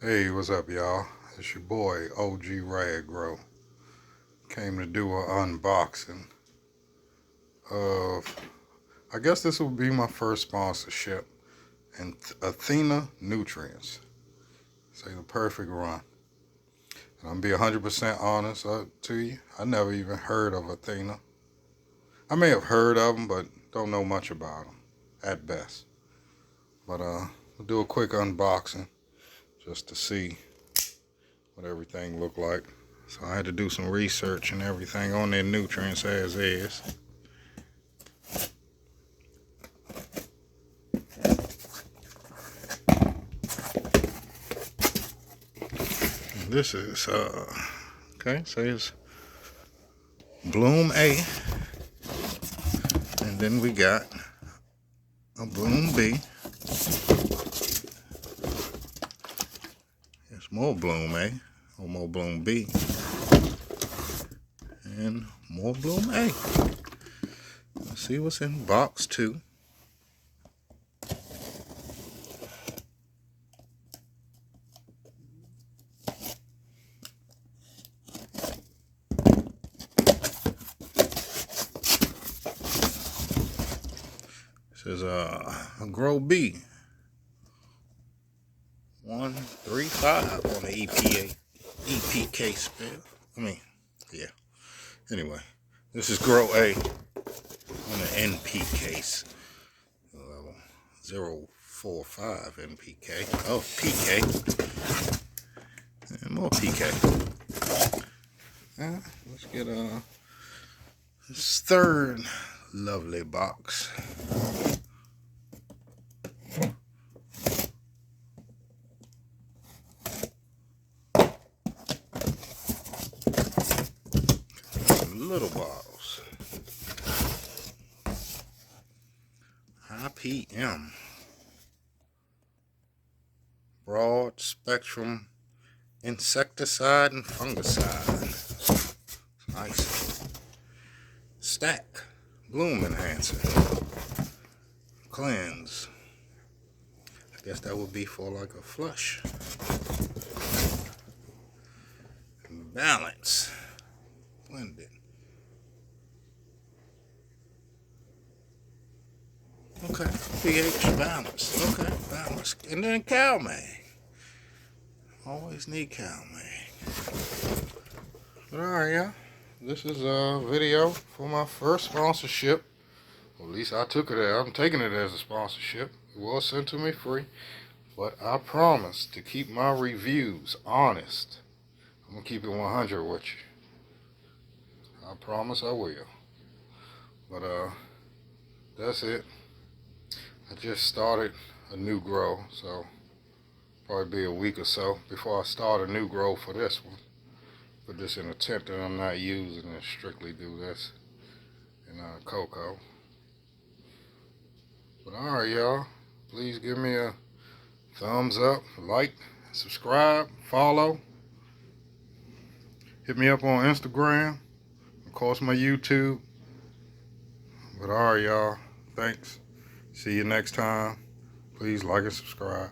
Hey, what's up, y'all? It's your boy, OG Rag Grow. Came to do an unboxing of, I guess this will be my first sponsorship, and Athena Nutrients. Say the perfect run. And I'm going to be 100% honest to you. I never even heard of Athena. I may have heard of them, but don't know much about them, at best. But we'll do a quick unboxing just to see what everything looked like. So I had to do some research and everything on their nutrients as is. And this is okay, so it's Bloom A, and then we got a Bloom B. There's more Bloom A, or more Bloom B, and more Bloom A. Let's see what's in box 2. This is a Grow B 135 on the EPK spell. Yeah. Anyway, this is Grow A on the NP case. Level 045 NPK. Oh, PK. And more PK. Let's get this third lovely box. Little bottles. IPM. Broad spectrum insecticide and fungicide. Nice. Stack. Bloom enhancer. Cleanse. I guess that would be for like a flush. Balance. Blended. Okay, pH balance. Okay, balance. And then CalMag. Always need CalMag. But alright, y'all. This is a video for my first sponsorship. Well, at least I took it as. I'm taking it as a sponsorship. It was sent to me free. But I promise to keep my reviews honest. I'm going to keep it 100 with you. I promise I will. But that's it. I just started a new grow, so probably be a week or so before I start a new grow for this one. Put this in a tent that I'm not using and strictly do this in cocoa. But alright, y'all, please give me a thumbs up, like, subscribe, follow. Hit me up on Instagram, of course my YouTube. But alright, y'all, thanks. See you next time. Please like and subscribe.